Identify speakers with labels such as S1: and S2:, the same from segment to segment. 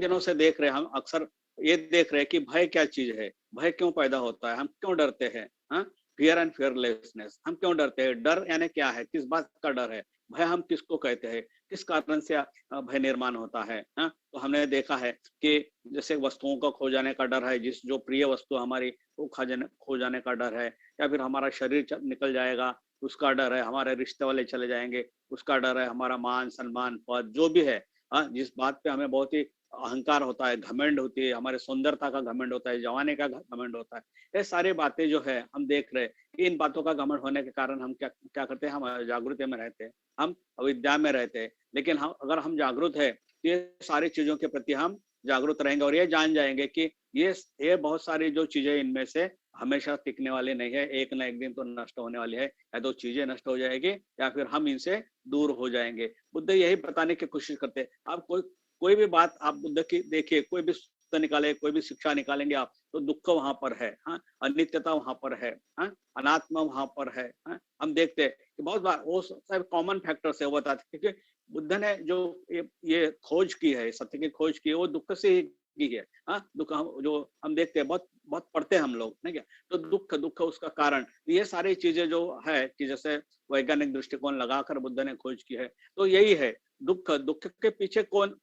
S1: दिनों से देख रहे हैं, हम अक्सर ये देख रहे हैं कि भय क्या चीज है, भय क्यों पैदा होता है, हम क्यों डरते हैं। हाँ, फियर एंड फियरलेसनेस, हम क्यों डरते हैं, डर यानी क्या है, किस बात का डर है, भय हम किसको कहते हैं, किस कारण से भय निर्माण होता है। हाँ, तो हमने देखा है कि जैसे वस्तुओं का खो जाने का डर है, जिस जो प्रिय वस्तु हमारी वो खो जाने का डर है, या फिर हमारा शरीर निकल जाएगा उसका डर है, हमारे रिश्ते वाले चले जाएंगे उसका डर है, हमारा मान सम्मान पद जो भी है, हाँ, जिस बात पे हमें बहुत ही अहंकार होता है, घमंड होती है, हमारे सुंदरता का घमंड होता है, जवानी का घमंड होता है, ये सारी बातें जो है हम देख रहे हैं। इन बातों का घमंड होने के कारण हम क्या क्या करते हैं, हम जागृति में रहते हैं, हम अविद्या में रहते हैं। लेकिन हम अगर हम जागृत है तो ये सारी चीजों के प्रति हम जागरूक रहेंगे और ये जान जाएंगे कि ये बहुत सारी जो चीजें इनमें से हमेशा टिकने वाली नहीं है, एक ना एक दिन तो नष्ट होने वाली है, या तो चीजें नष्ट हो जाएगी या फिर हम इनसे दूर हो जाएंगे। बुद्ध यही बताने की कोशिश करते हैं। आप कोई भी बात आप बुद्ध की देखिए, कोई भी सूत्र निकाले, कोई भी शिक्षा निकालेंगे आप, तो दुख वहां पर है, हाँ, अनित्यता वहां पर है, हाँ, अनात्मा वहां पर है, हाँ। हम देखते हैं कि बहुत बार वो सब कॉमन फैक्टर से वो बताते हैं, क्योंकि बुद्ध ने जो ये खोज की है, सत्य की खोज की है, वो दुख से ही की है। हाँ, दुख जो हम देखते हैं, बहुत बहुत पढ़ते हैं हम लोग, नहीं क्या, तो दुख दुख उसका कारण, ये सारी चीजें जो है कि जैसे वैज्ञानिक दृष्टिकोण लगाकर बुद्ध ने खोज की है, तो यही है दुख। दुख के पीछे कौन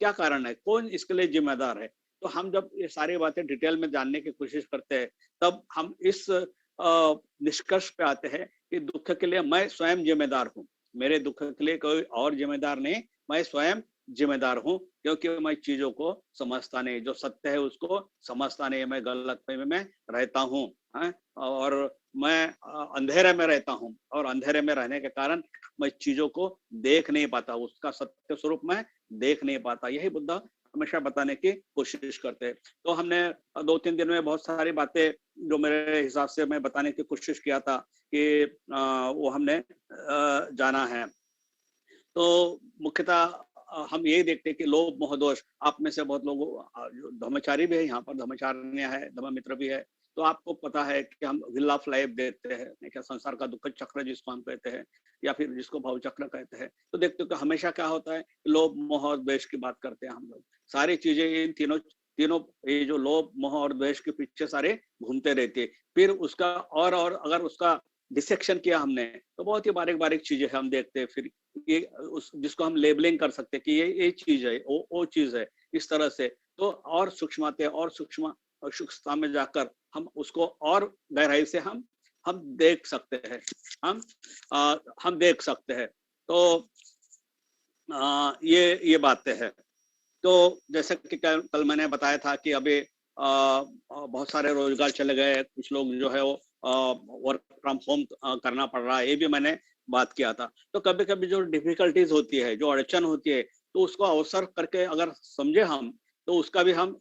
S1: क्या कारण है, कौन इसके लिए जिम्मेदार है। तो हम जब ये सारी बातें डिटेल में जानने की कोशिश करते हैं, तब हम इस निष्कर्ष पे आते हैं कि दुख के लिए मैं स्वयं जिम्मेदार हूँ, मेरे दुख के लिए कोई और जिम्मेदार नहीं, मैं स्वयं जिम्मेदार हूँ, क्योंकि मैं चीजों को समझता नहीं, जो सत्य है उसको समझता नहीं, मैं गलतफहमी में रहता हूँ, और मैं अंधेरे में रहता हूँ, और अंधेरे में रहने के कारण मैं चीजों को देख नहीं पाता, उसका सत्य स्वरूप मैं देख नहीं पाता। यही बुद्ध हमेशा बताने की कोशिश करते हैं। तो हमने 2-3 दिन में बहुत सारी बातें जो मेरे हिसाब से मैं बताने की कोशिश किया था कि वो हमने जाना है। तो मुख्यतः हम यही देखते हैं कि लोभ मोह दोष, आप में से बहुत लोग धर्मचारी भी है, यहाँ पर धर्मचार्य है, धर्म मित्र भी है, तो आपको पता है कि हम व्हील ऑफ लाइफ देते हैं, क्या संसार का दुख चक्र जिसको हम कहते हैं, या फिर जिसको भव चक्र कहते हैं। तो देखते हो कि हमेशा क्या होता है, लोभ मोह और द्वेष की बात करते हैं हम लोग, सारी चीजें इन तीनों तीनों ये जो लोभ मोह और द्वेष के पीछे सारे घूमते रहते हैं। फिर उसका और अगर उसका डिसेक्शन किया हमने, तो बहुत ही बारीक बारीक चीजें हम देखते हैं। फिर ये उस जिसको हम लेबलिंग कर सकते हैं कि ये चीज है, वो चीज है, इस तरह से। तो और सूक्ष्मते और सूक्ष्मता में जाकर हम उसको और गहराई से हम देख सकते हैं, हम देख सकते हैं। तो ये बातें हैं। तो जैसे कि कल मैंने बताया था कि अभी बहुत सारे रोजगार चले गए, कुछ लोग जो है वो वर्क फ्रॉम होम करना पड़ रहा है, ये भी मैंने बात किया था। तो कभी कभी जो डिफिकल्टीज होती है, जो अड़चन होती है, तो उसको अवसर करके अगर समझे हम, तो उसका भी हम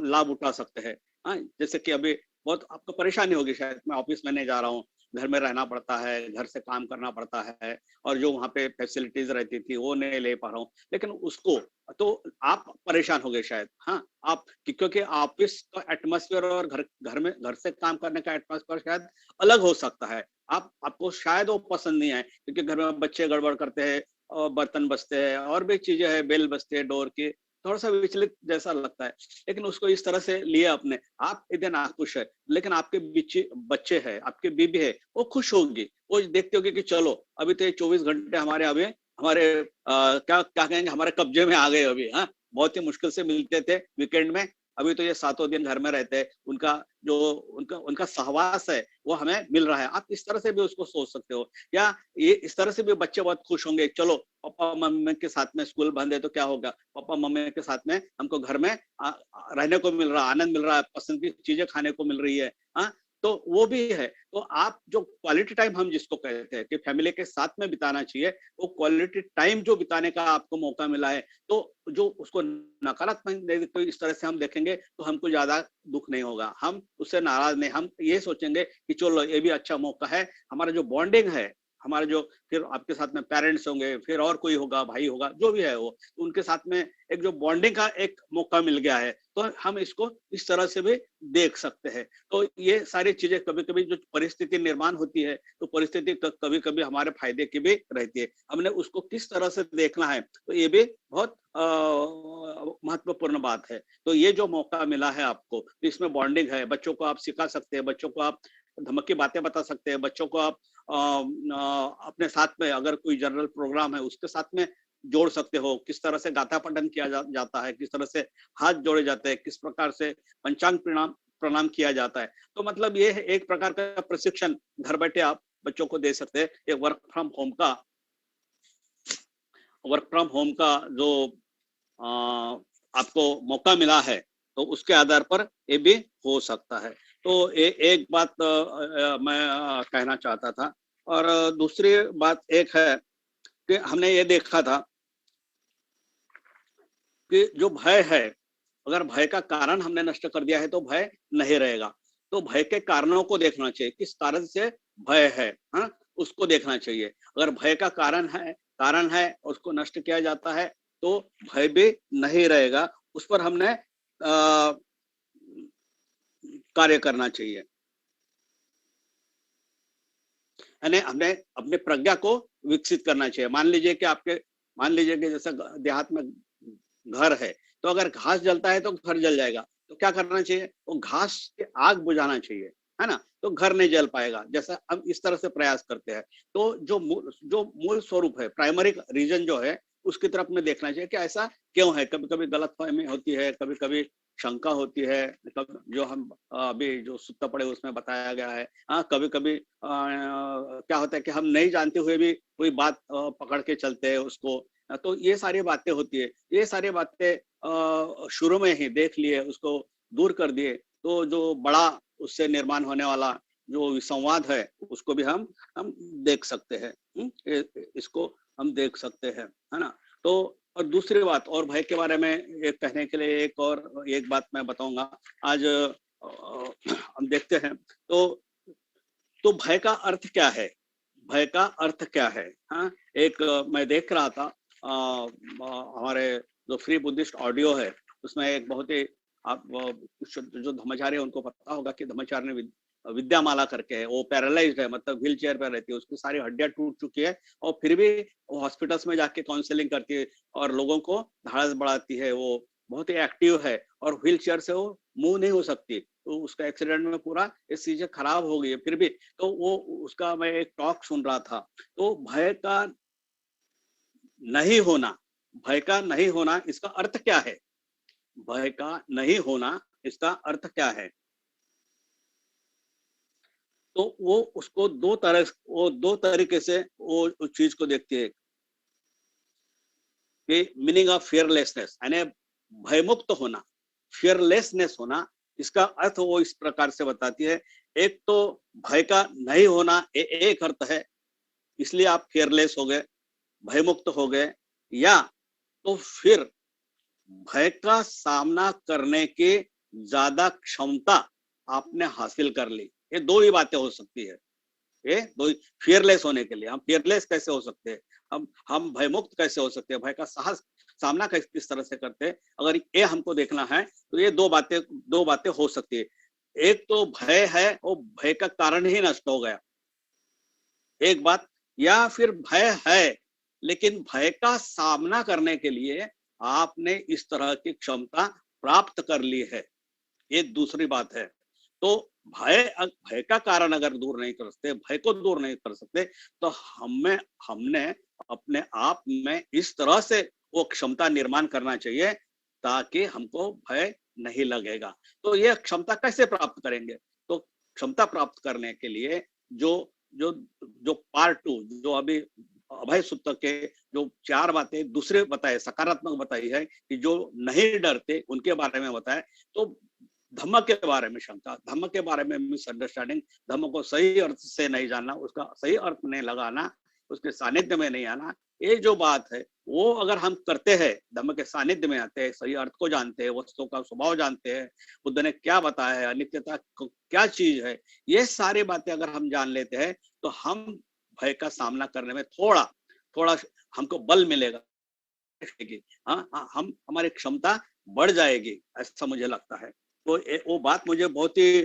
S1: लाभ उठा सकते हैं। हाँ, जैसे कि अभी बहुत आपको परेशानी होगी, शायद मैं ऑफिस में नहीं जा रहा हूँ, घर में रहना पड़ता है, घर से काम करना पड़ता है, और जो वहाँ पे फैसिलिटीज रहती थी वो नहीं ले पा रहा हूँ, लेकिन उसको तो आप परेशान हो गए शायद। हाँ, आप क्योंकि ऑफिस का एटमॉस्फेयर और घर से काम करने का एटमॉस्फेयर शायद अलग हो सकता है। आपको शायद वो पसंद नहीं आए, क्योंकि घर में बच्चे गड़बड़ करते हैं और बर्तन बजते हैं और भी चीजें हैं, बेल बजते हैं डोर की, थोड़ा सा विचलित जैसा लगता है। लेकिन उसको इस तरह से लिया आपने, आप इतने नाखुश है, लेकिन आपके बच्चे है, आपके बीबी है, वो खुश होगी, वो देखते होगी कि चलो अभी तो ये 24 घंटे हमारे क्या क्या कहेंगे, हमारे कब्जे में आ गए अभी। हाँ, बहुत ही मुश्किल से मिलते थे वीकेंड में, अभी तो ये 7 दिन घर में रहते हैं, उनका सहवास है वो हमें मिल रहा है। आप इस तरह से भी उसको सोच सकते हो, या ये इस तरह से भी बच्चे बहुत खुश होंगे, चलो पापा मम्मी के साथ में स्कूल बंद है तो क्या होगा, पापा मम्मी के साथ में हमको घर में रहने को मिल रहा, आनंद मिल रहा है, पसंद की चीजें खाने को मिल रही है। हाँ, तो वो भी है। तो आप जो क्वालिटी टाइम हम जिसको कहते हैं कि फैमिली के साथ में बिताना चाहिए, वो क्वालिटी टाइम जो बिताने का आपको मौका मिला है, तो जो उसको नकारात्मक तो इस तरह से हम देखेंगे तो हमको ज्यादा दुख नहीं होगा, हम उससे नाराज नहीं, हम ये सोचेंगे कि चलो ये भी अच्छा मौका है, हमारा जो बॉन्डिंग है, हमारे जो फिर आपके साथ में पेरेंट्स होंगे, फिर और कोई होगा, भाई होगा, जो भी है वो, तो उनके साथ में एक जो बॉन्डिंग का एक मौका मिल गया है, तो हम इसको इस तरह से भी देख सकते हैं। तो ये सारी चीजें कभी कभी जो परिस्थिति निर्माण होती है, तो परिस्थिति कभी कभी हमारे फायदे की भी रहती है, हमने उसको किस तरह से देखना है, तो ये भी बहुत महत्वपूर्ण बात है। तो ये जो मौका मिला है आपको, तो इसमें बॉन्डिंग है, बच्चों को आप सिखा सकते हैं, बच्चों को आप धमकी बातें बता सकते हैं, बच्चों को आप अपने साथ में अगर कोई जनरल प्रोग्राम है उसके साथ में जोड़ सकते हो, किस तरह से गाथा पठन किया जाता है, किस तरह से हाथ जोड़े जाते हैं, किस प्रकार से पंचांग प्रणाम प्रणाम किया जाता है। तो मतलब ये एक प्रकार का प्रशिक्षण घर बैठे आप बच्चों को दे सकते हैं। एक वर्क फ्रॉम होम का जो आपको मौका मिला है, तो उसके आधार पर ये भी हो सकता है। तो एक बात मैं कहना चाहता था। और दूसरी बात एक है कि हमने ये देखा था कि जो भय है, अगर भय का कारण हमने नष्ट कर दिया है तो भय नहीं रहेगा। तो भय के कारणों को देखना चाहिए, किस कारण से भय है, हाँ, उसको देखना चाहिए। अगर भय का कारण है उसको नष्ट किया जाता है तो भय भी नहीं रहेगा, उस पर हमने कार्य करना चाहिए। यानी हमने अपने प्रज्ञा को विकसित करना चाहिए। मान लीजिए कि जैसे देहात में घर है, तो अगर घास जलता है तो घर जल जाएगा, तो क्या करना चाहिए, वो घास के आग बुझाना चाहिए, है ना, तो घर नहीं जल पाएगा। जैसा हम इस तरह से प्रयास करते हैं, तो जो मूल स्वरूप है, प्राइमरी रीजन जो है, उसकी तरफ में देखना चाहिए कि ऐसा क्यों है। कभी कभी गलतफहमी होती है, कभी कभी शंका होती है, मतलब जो हम अभी जो सुत्ता पड़े उसमें बताया गया है। हाँ, कभी कभी क्या होता है कि हम नहीं जानते हुए भी कोई बात पकड़ के चलते हैं उसको। तो ये सारी बातें होती है, ये सारी बातें शुरू में ही देख लिए, उसको दूर कर दिए, तो जो बड़ा उससे निर्माण होने वाला जो संवाद है उसको भी हम देख सकते हैं। इसको हम देख सकते हैं, है ना। तो और दूसरी बात, और भय के बारे में एक कहने के लिए एक बात मैं बताऊंगा। आज हम देखते हैं, तो भय का अर्थ क्या है, भय का अर्थ क्या है। हाँ, एक मैं देख रहा था हमारे जो फ्री बुद्धिस्ट ऑडियो है, उसमें एक बहुत ही आप जो धर्माचार्य उनको पता होगा कि धर्माचार्य ने विद्यामाला करके है, वो पैरालाइज्ड है, मतलब व्हील चेयर पर रहती है, उसकी सारी हड्डियां टूट चुकी है, और फिर भी वो हॉस्पिटल्स में जाके काउंसलिंग करती है और लोगों को धाड़स बढ़ाती है। वो बहुत ही एक्टिव है और व्हील चेयर से वो मूव नहीं हो सकती, तो उसका एक्सीडेंट में पूरा ये चीजें खराब हो गई है, फिर भी तो वो उसका मैं एक टॉक सुन रहा था। तो भय का नहीं होना इसका अर्थ क्या है, भय का नहीं होना इसका अर्थ क्या है। तो वो उसको दो तरीके से वो उस चीज को देखती है कि मीनिंग ऑफ फियरलेसनेस, यानी भयमुक्त होना, फियरलेसनेस होना, इसका अर्थ वो इस प्रकार से बताती है। एक तो भय का नहीं होना एक अर्थ है, इसलिए आप फियरलेस हो गए, भयमुक्त हो गए, या तो फिर भय का सामना करने की ज्यादा क्षमता आपने हासिल कर ली। ये दो ही बातें हो सकती है, ये दो ही। फियरलेस होने के लिए हम फियरलेस कैसे हो सकते हैं, हम भयमुक्त कैसे हो सकते हैं, भय का सामना किस तरह से करते हैं, अगर ये हमको देखना है तो ये दो बातें हो सकती है। एक तो भय है, वो भय का कारण ही नष्ट हो गया, एक बात। या फिर भय है लेकिन भय का सामना करने के लिए आपने इस तरह की क्षमता प्राप्त कर ली है, ये दूसरी बात है। तो भय का कारण अगर दूर नहीं कर सकते, भय को दूर नहीं कर सकते, तो हमने अपने आप में इस तरह से वो क्षमता निर्माण करना चाहिए ताकि हमको भय नहीं लगेगा। तो ये क्षमता कैसे प्राप्त करेंगे, तो क्षमता प्राप्त करने के लिए जो जो जो पार्ट 2 जो अभी अभय सूत्र के जो 4 बातें दूसरे बताए, सकारात्मक बताई है कि जो नहीं डरते उनके बारे में बताए। तो धम्म के बारे में शंका, धम्म के बारे में मिसअंडरस्टैंडिंग, धम्म को सही अर्थ से नहीं जानना, उसका सही अर्थ नहीं लगाना, उसके सानिध्य में नहीं आना, ये जो बात है वो अगर हम करते हैं, धम्म के सानिध्य में आते हैं, सही अर्थ को जानते हैं, वस्तुओं का स्वभाव जानते हैं, बुद्ध ने क्या बताया है, अनित्यता क्या चीज है, ये सारी बातें अगर हम जान लेते हैं तो हम भय का सामना करने में थोड़ा थोड़ा हमको बल मिलेगा, हम हमारी क्षमता बढ़ जाएगी, ऐसा मुझे लगता है। तो वो बात मुझे बहुत ही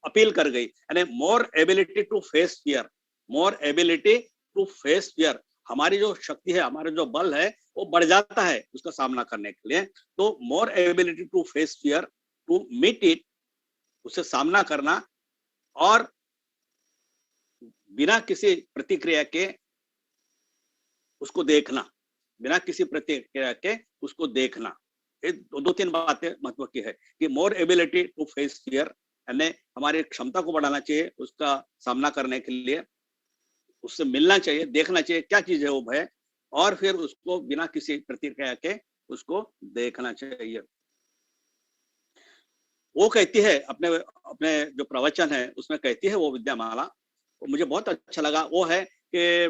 S1: अपील कर गई, यानी more ability to face fear, more ability to face fear, हमारी जो शक्ति है, हमारा जो बल है वो बढ़ जाता है उसका सामना करने के लिए। तो more ability to face fear, to meet it, उसे सामना करना, और बिना किसी प्रतिक्रिया के उसको देखना, बिना किसी प्रतिक्रिया के उसको देखना। ये दो तीन बातें महत्व की है कि more ability to face fear, यानी हमारी क्षमता को बढ़ाना चाहिए उसका सामना करने के लिए, उससे मिलना चाहिए, देखना चाहिए क्या चीज है वो भय, और फिर उसको बिना किसी प्रतिक्रिया के उसको देखना चाहिए। वो कहती है अपने अपने जो प्रवचन है उसमें कहती है वो विद्यामाला, वो मुझे बहुत अच्छा लगा, वो है कि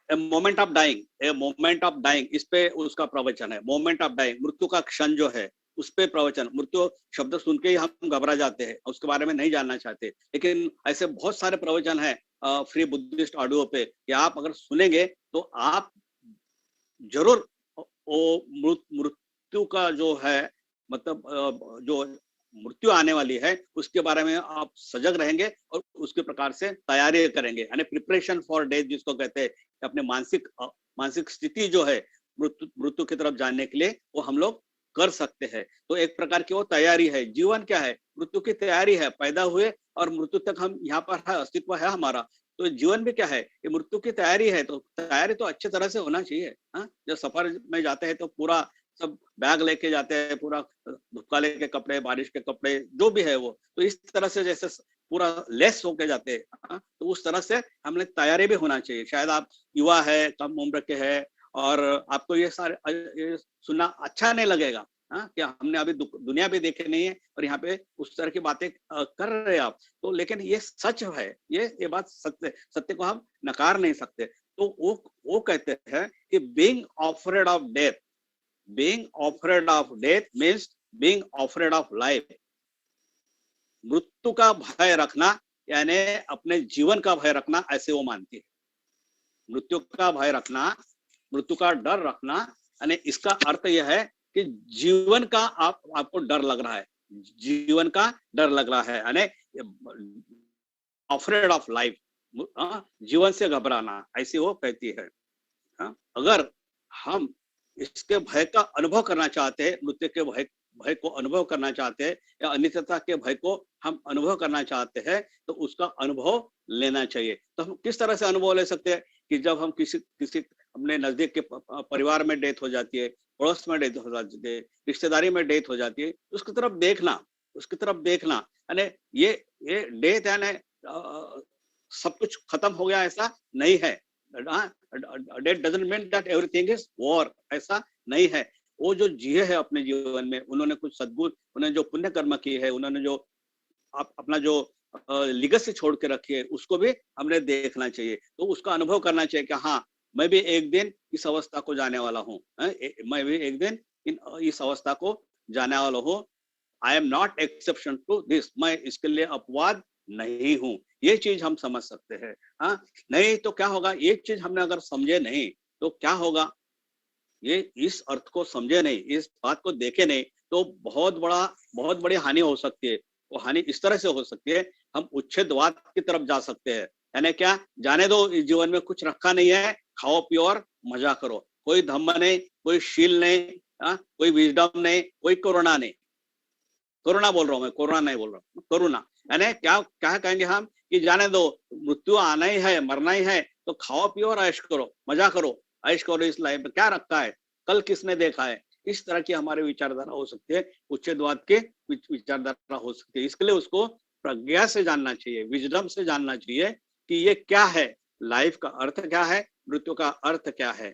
S1: moment of dying, a moment of dying, इस पे उसका प्रवचन है। मोमेंट ऑफ डाइंग, मृत्यु का क्षण जो है उस पे प्रवचन। मृत्यु शब्द सुन के ही हम घबरा जाते हैं, उसके बारे में नहीं जानना चाहते, लेकिन ऐसे बहुत सारे प्रवचन है फ्री बुद्धिस्ट ऑडियो पे कि आप अगर सुनेंगे तो आप जरूर वो मृत्यु का जो है, मतलब जो मृत्यु आने वाली है उसके बारे में आप सजग रहेंगे और उसके प्रकार से तैयारी करेंगे, यानी प्रिपरेशन फॉर डेथ जिसको कहते हैं। अपने मानसिक स्थिति जो है मृत्यु की तरफ जाने के लिए वो हम लोग कर सकते हैं। तो एक प्रकार की वो तैयारी है। जीवन क्या है? मृत्यु की तैयारी है। पैदा हुए और मृत्यु तक हम यहाँ पर है, अस्तित्व है हमारा। तो जीवन भी क्या है? ये मृत्यु की तैयारी है। तो तैयारी तो अच्छे तरह से होना चाहिए। हाँ, जब सफर में जाते हैं तो पूरा सब बैग लेके जाते हैं, पूरा धुपकाले के कपड़े, बारिश के कपड़े, जो भी है वो, तो इस तरह से जैसे पूरा लेस होके जाते हैं। हाँ, तो उस तरह से हमने तैयारी भी होना चाहिए। शायद आप युवा है, कम उम्र के हैं और आपको ये सारे ये सुनना अच्छा नहीं लगेगा। हाँ, क्या हमने अभी दुनिया भी देखे नहीं है और यहाँ पे उस तरह की बातें कर रहे हैं आप। तो लेकिन ये सच है, ये बात सत्य को हम नकार नहीं सकते। तो वो कहते हैं कि being afraid of death, being afraid of death means being afraid of life. मृत्यु का भय रखना यानी अपने जीवन का भय रखना, ऐसे वो मानती है। मृत्यु का भय रखना, मृत्यु का डर रखना, यानी इसका अर्थ यह है कि जीवन का आपको डर लग रहा है, जीवन का डर लग रहा है, यानी अफ्रेड ऑफ लाइफ, जीवन से घबराना, ऐसी वो कहती है। अगर हम इसके भय का अनुभव करना चाहते हैं, मृत्यु के भय को अनुभव करना चाहते हैं या अनित्यता के भय को हम अनुभव करना चाहते हैं, तो उसका अनुभव लेना चाहिए। तो हम किस तरह से अनुभव ले सकते हैं कि जब हम किसी अपने नजदीक के परिवार में डेथ हो जाती है, पड़ोस में डेथ हो जाती है, रिश्तेदारी में डेथ हो जाती है, उसकी तरफ देखना, उसकी तरफ देखना। यानी ये डेथ यानी सब कुछ खत्म हो गया ऐसा नहीं है। Death doesn't mean that everything is war, ऐसा नहीं है। वो जो जिए है अपने जीवन में, उन्होंने कुछ सद्गुण, उन्होंने जो पुण्य कर्म की है, उन्होंने जो अपना जो लिगेसी छोड़ के रखी है, उसको भी हमने देखना चाहिए। तो उसका अनुभव करना चाहिए कि हाँ, मैं भी एक दिन इस अवस्था को जाने वाला हूँ, मैं भी एक दिन इस अवस्था को जाने वाला हूँ। I am not exception to this, मैं इसके लिए अपवाद नहीं हूँ। ये चीज हम समझ सकते हैं। हाँ, नहीं तो क्या होगा, ये चीज हमने अगर समझे नहीं तो क्या होगा, ये इस अर्थ को समझे नहीं, इस बात को देखे नहीं, तो बहुत बड़ी हानि हो सकती है। वो हानि इस तरह से हो सकती है, हम उच्छेदवाद की तरफ जा सकते हैं। यानी क्या, जाने दो, इस जीवन में कुछ रखा नहीं है, खाओ पियो और मजा करो, कोई धम्म नहीं, कोई शील नहीं, कोई विजडम नहीं, कोई कोरोना नहीं। कोरोना बोल रहा हूँ मैं, कोरोना नहीं बोल रहा हूँ, कोरोना। यानी क्या क्या कहेंगे हम कि जाने दो, मृत्यु आना ही है, मरना ही है, तो खाओ पियो और ऐश करो, मजा करो, ऐश करो, इस लाइफ में क्या रखा है, कल किसने देखा है। इस तरह की हमारी विचारधारा हो सकती है, उच्छेदवाद के विचारधारा हो सकती है। इसके लिए उसको प्रज्ञा से जानना चाहिए, विजडम से जानना चाहिए कि ये क्या है, लाइफ का अर्थ क्या है, मृत्यु का अर्थ क्या है,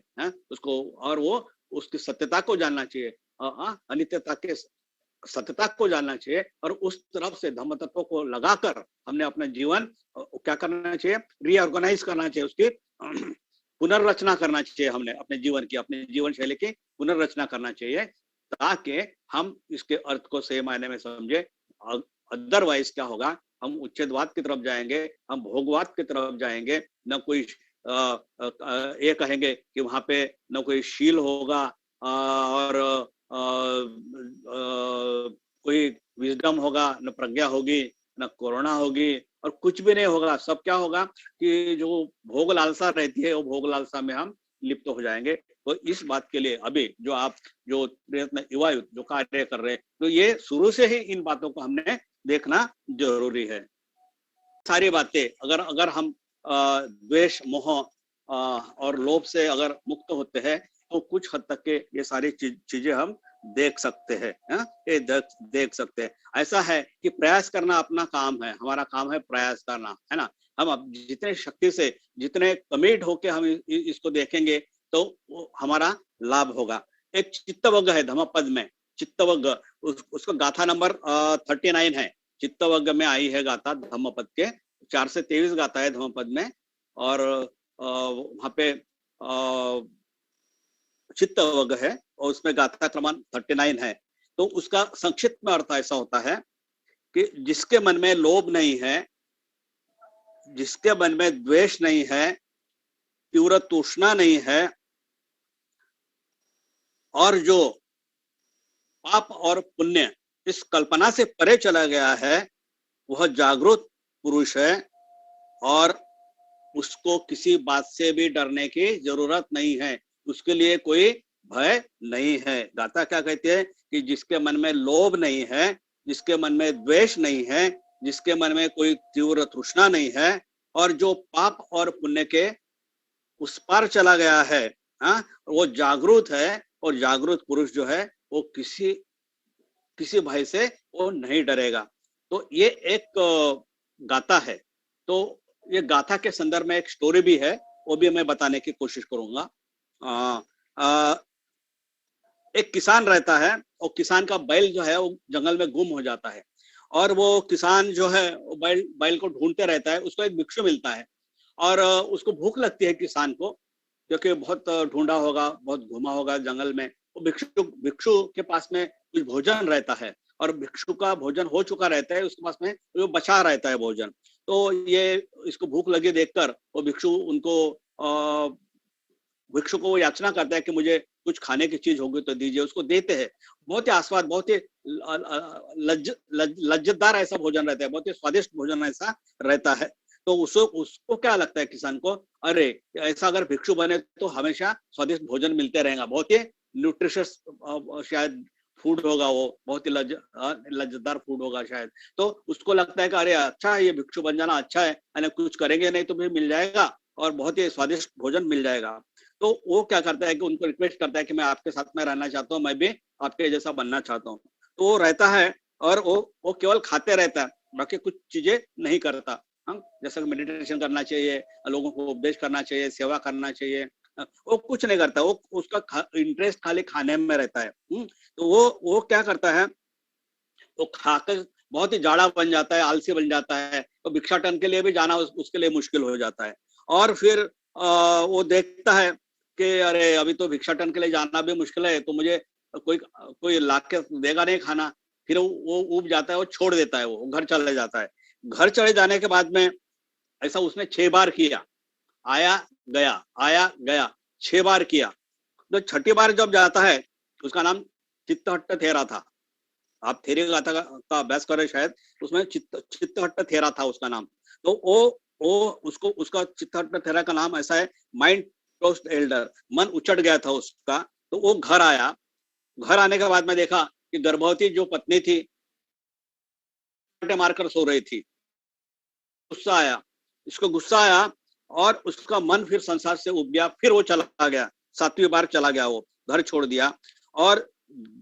S1: उसको, और वो उसकी सत्यता को जानना चाहिए, अनित्यता के सत्यता को जानना चाहिए, और उस तरफ से धम्म तत्व को लगाकर हमने अपना जीवन क्या करना चाहिए, रीऑर्गेनाइज करना चाहिए, उसकी पुनर्रचना करना चाहिए। हमने अपने जीवन की, अपने जीवन शैली की पुनर्रचना करना चाहिए, ताकि हम इसके अर्थ को सही मायने में समझे। अदरवाइज क्या होगा, हम उच्छेदवाद की तरफ जाएंगे, हम भोगवाद की तरफ जाएंगे, न कोई ये कहेंगे कि वहां पे न कोई शील होगा और कोई विजडम होगा, न प्रज्ञा होगी, न कोरोना होगी, और कुछ भी नहीं होगा। सब क्या होगा कि जो भोग लालसा रहती है वो भोग लालसा में हम लिप्त हो जाएंगे। तो इस बात के लिए अभी जो आप जो प्रयत्न युवा जो कार्य कर रहे हैं, तो ये शुरू से ही इन बातों को हमने देखना जरूरी है। सारी बातें अगर अगर हम द्वेष, मोह और लोभ से अगर मुक्त होते हैं तो कुछ हद तक के ये सारी चीजें हम देख सकते हैं। ये देख सकते हैं। ऐसा है कि प्रयास करना अपना काम है, हमारा काम है प्रयास करना, है ना। हम अब जितने शक्ति से, जितने कमिट होके हम इसको देखेंगे तो हमारा लाभ होगा। एक चित्तवग्ग है धम्मपद में, चित्तवग्ग उसका गाथा नंबर 39 है। चित्तवग्ग में आई है गाथा धम्मपद के, 4 से 23 गाथा है धम्मपद में, और वहां पे चित्तवग्ग है और उसमें गाथा क्रमांक 39 है। तो उसका संक्षिप्त में अर्थ ऐसा होता है कि जिसके मन में लोभ नहीं है, जिसके मन में द्वेष नहीं है, तीव्र तृष्णा नहीं है, और जो पाप और पुण्य इस कल्पना से परे चला गया है, वह जागरूक पुरुष है और उसको किसी बात से भी डरने की जरूरत नहीं है, उसके लिए कोई भय नहीं है। गाथा क्या कहते हैं कि जिसके मन में लोभ नहीं है, जिसके मन में द्वेष नहीं है, जिसके मन में कोई तीव्र तृष्णा नहीं है, और जो पाप और पुण्य के उस पार चला गया है, वो जागरूक है। और जागरूक पुरुष जो है वो किसी भय से वो नहीं डरेगा। तो ये एक गाथा है। तो ये गाथा के संदर्भ में एक स्टोरी भी है, वो भी मैं बताने की कोशिश करूंगा। एक किसान रहता है और किसान का बैल जो है वो जंगल में गुम हो जाता है, और वो किसान जो है वो बैल को ढूंढते रहता है। उसको एक भिक्षु मिलता है और उसको भूख लगती है किसान को, क्योंकि बहुत ढूंढा होगा, बहुत घूमा होगा जंगल में। वो भिक्षु भिक्षु के पास में कुछ भोजन रहता है, और भिक्षु का भोजन हो चुका रहता है, उसके पास में वो बचा रहता है भोजन। तो ये इसको भूख लगी देखकर वो भिक्षु भिक्षु को वो याचना करता है कि मुझे कुछ खाने की चीज होगी तो दीजिए। उसको देते हैं। बहुत ही आस्वाद, बहुत ही लज्जतदार ऐसा भोजन रहता है, बहुत ही स्वादिष्ट भोजन ऐसा रहता है। तो उसको क्या लगता है किसान को, अरे ऐसा अगर भिक्षु बने तो हमेशा स्वादिष्ट भोजन मिलते रहेगा, बहुत ही न्यूट्रिशियस शायद फूड होगा, वो बहुत ही लज्जतदार फूड होगा शायद। तो उसको लगता है कि अरे अच्छा है, ये भिक्षु बन जाना अच्छा है, यानी कुछ करेंगे नहीं तो भी मिल जाएगा और बहुत ही स्वादिष्ट भोजन मिल जाएगा। तो वो क्या करता है कि उनको रिक्वेस्ट करता है कि मैं आपके साथ में रहना चाहता हूँ, मैं भी आपके जैसा बनना चाहता हूँ। तो वो रहता है और वो केवल खाते रहता है, बाकी कुछ चीजें नहीं करता। हम जैसा मेडिटेशन करना चाहिए, लोगों को उपदेश करना चाहिए, सेवा करना चाहिए, वो कुछ नहीं करता। वो उसका इंटरेस्ट खाली खाने में रहता है। तो वो क्या करता है, वो खाकर बहुत ही जाड़ा बन जाता है, आलसी बन जाता है। तो भिक्षाटन के लिए भी जाना उसके लिए मुश्किल हो जाता है। और फिर वो देखता है कि अरे अभी तो भिक्षाटन के लिए जाना भी मुश्किल है, तो मुझे कोई ला के देगा नहीं खाना। फिर वो उब जाता है, वो छोड़ देता है, वो घर चले जाता है। घर चले जाने के बाद में ऐसा उसने 6 बार किया, आया गया, आया गया, 6 बार किया। तो छठी बार जब जाता है, उसका नाम चित्तहट्ट थेरा था। आप थेरे गाथा का अभ्यास कर रहे शायद, उसमें चित्तहट्ट थेरा था उसका नाम। तो वो उसका चित्तहट्ट थेरा का नाम ऐसा है, माइंड टोस्ट एल्डर, मन उचट गया था उसका। तो वो घर आया। घर आने के बाद में देखा कि गर्भवती जो पत्नी थी मारकर सो रही थी। गुस्सा आया, इसको गुस्सा आया और उसका मन फिर संसार से उब गया। फिर वो चला गया, 7वीं बार चला गया, वो घर छोड़ दिया। और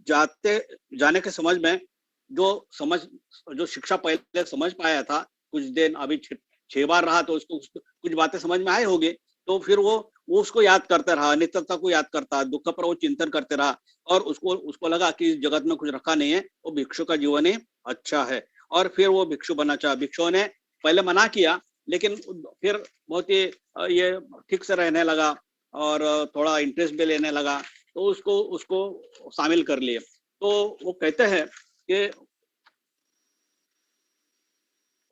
S1: जाने के समझ में जो शिक्षा पहले समझ पाया था, कुछ दिन अभी 6 बार रहा तो उसको कुछ बातें समझ में आई होगी। तो फिर वो उसको याद करता रहा, नित्यता को याद करता, दुख पर वो चिंतन करते रहा। और उसको लगा कि इस जगत में कुछ रखा नहीं है, वो भिक्षु का जीवन ही अच्छा है। और फिर वो भिक्षु बनना चाहा। भिक्षुओं ने पहले मना किया, लेकिन फिर बहुत ही ये ठीक से रहने लगा और थोड़ा इंटरेस्ट भी लेने लगा, तो उसको शामिल कर लिए। तो वो कहते हैं कि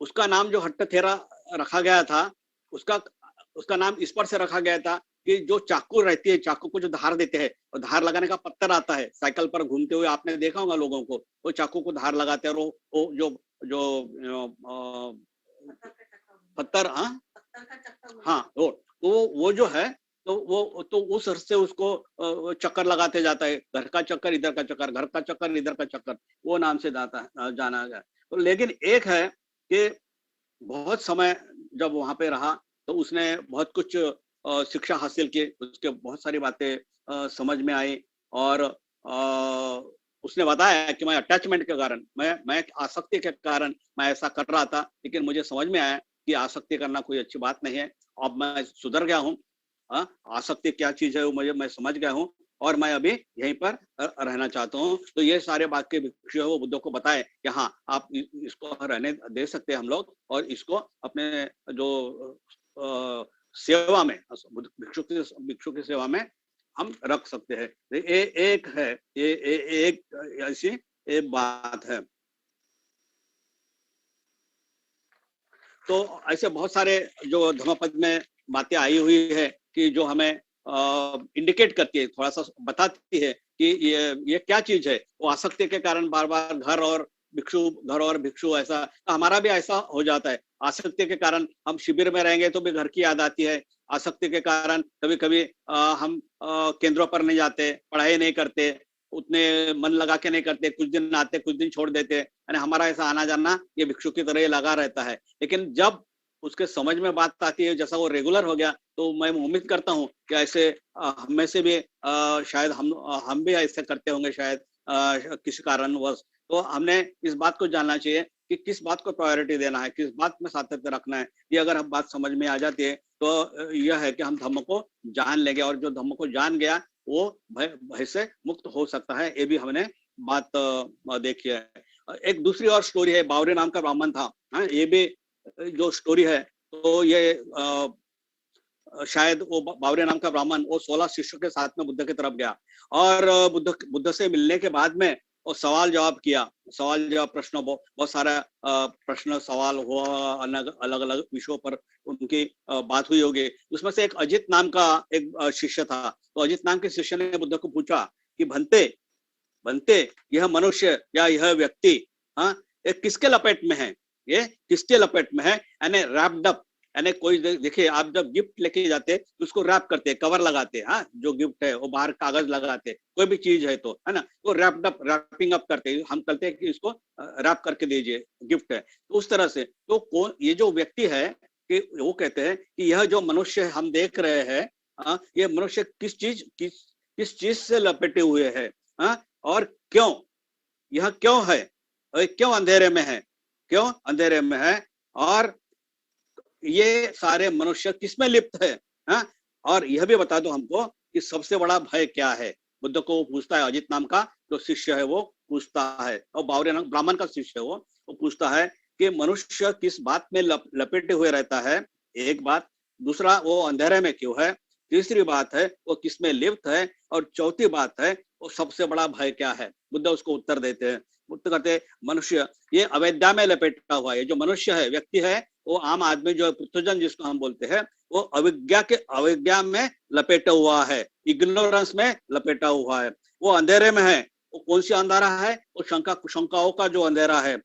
S1: उसका नाम जो हट्टाथेरा रखा गया था, उसका उसका नाम इस पर से रखा गया था कि जो चाकू रहती है, चाकू को जो धार देते हैं और धार लगाने का पत्थर आता है, साइकिल पर घूमते हुए आपने देखा होगा लोगों को, वो चाकू को धार लगाते हैं और वो जो जो पत्थर, हाँ हाँ, वो जो है, तो उस अर्थ से उसको चक्कर लगाते जाता है, घर का चक्कर इधर का चक्कर, घर का चक्कर इधर का चक्कर, वो नाम से जाना गया। तो लेकिन एक है कि बहुत समय जब वहां पे रहा तो उसने बहुत कुछ शिक्षा हासिल की, उसके बहुत सारी बातें समझ में आई और उसने बताया कि मैं अटैचमेंट के कारण, मैं आसक्ति के कारण मैं ऐसा कर रहा था, लेकिन मुझे समझ में आया कि आसक्ति करना कोई अच्छी बात नहीं है। अब मैं सुधर गया हूँ, आसक्ति क्या चीज है वो मैं समझ गया हूँ और मैं अभी यहीं पर रहना चाहता हूँ। तो ये सारे बाकी भिक्षु है वो बुद्ध को बताए कि हाँ, आप इसको रहने दे सकते हैं हम लोग, और इसको अपने जो सेवा में, भिक्षु की सेवा में हम रख सकते हैं। एक है एक ऐसी एक बात है। तो ऐसे बहुत सारे जो धम्मपद में बातें आई हुई है कि जो हमें इंडिकेट करती है, थोड़ा सा बताती है कि ये क्या चीज है। वो आसक्ति के कारण बार बार घर और भिक्षु ऐसा, हमारा भी ऐसा हो जाता है। आसक्ति के कारण हम शिविर में रहेंगे तो भी घर की याद आती है। आसक्ति के कारण कभी कभी हम केंद्रों पर नहीं जाते, पढ़ाई नहीं करते, उतने मन लगा के नहीं करते, कुछ दिन आते कुछ दिन छोड़ देते, यानी हमारा ऐसा आना जाना ये भिक्षु की तरह ही लगा रहता है। लेकिन जब उसके समझ में बात आती है, जैसा वो रेगुलर हो गया, तो मैं उम्मीद करता हूँ कि ऐसे हम में से भी शायद हम भी ऐसे करते होंगे शायद किसी कारणवश। तो हमने इस बात को जानना चाहिए कि किस बात को प्रायोरिटी देना है, किस बात में सातत्य रखना है। ये अगर हम बात समझ में आ जाती है तो यह है कि हम धम्म को जान लेंगे, और जो धम्म को जान गया वो भय से मुक्त हो सकता है। ये भी हमने बात देखी है। एक दूसरी और स्टोरी है, बावरे नाम का ब्राह्मण था, ये भी जो स्टोरी है, तो ये शायद वो बावरे नाम का ब्राह्मण वो 16 शिष्यों के साथ में बुद्ध की तरफ गया और बुद्ध से मिलने के बाद में वो सवाल जवाब किया, सवाल जवाब प्रश्न, बहुत सारा प्रश्न सवाल हुआ, अलग अलग विषयों पर उनकी बात हुई होगी। उसमें से एक अजित नाम का एक शिष्य था। तो अजित नाम के शिष्य ने बुद्ध को पूछा कि बनते यह मनुष्य या यह व्यक्ति, हाँ, ये किसके लपेट में है, ये किसके लपेट में है, यानी रैप्ड अप, यानी कोई देखिए आप जब गिफ्ट लेके जाते तो उसको रैप करते, कवर लगाते, हाँ, जो गिफ्ट है वो बाहर कागज लगाते, कोई भी चीज है तो, है ना, तो रैप्ड अप, रैपिंग अप करते, हम कहते हैं कि इसको रैप करके दीजिए, गिफ्ट है, तो उस तरह से। तो कौन ये जो व्यक्ति है कि वो कहते हैं कि यह जो मनुष्य हम देख रहे हैं, ये मनुष्य किस चीज से लपेटे हुए है, और क्यों, यह क्यों है, क्यों अंधेरे में है, क्यों अंधेरे में है, और ये सारे मनुष्य किसमें लिप्त है, हा? और यह भी बता दो हमको कि सबसे बड़ा भय क्या है। बुद्ध को पूछता है, अजित नाम का जो शिष्य है वो पूछता है, और बावरे नाम ब्राह्मण का शिष्य है वो पूछता है कि मनुष्य किस बात में लपेटे हुए रहता है, एक बात, दूसरा वो अंधेरे में क्यों है, तीसरी बात है वो किसमें लिप्त है, और चौथी बात है वो सबसे बड़ा भय क्या है। बुद्ध उसको उत्तर देते हैं, बुद्ध कहते हैं मनुष्य ये अविद्या में लपेटा हुआ है। जो मनुष्य है, व्यक्ति है, वो आम आदमी जो पृथ्वीजन जिसको हम बोलते हैं, वो अविद्या में लपेटा हुआ है, इग्नोरेंस में लपेटा हुआ है, वो अंधेरे में है। वो कौन सी अंधेरा है, वो शंका कुशंकाओं का जो अंधेरा है,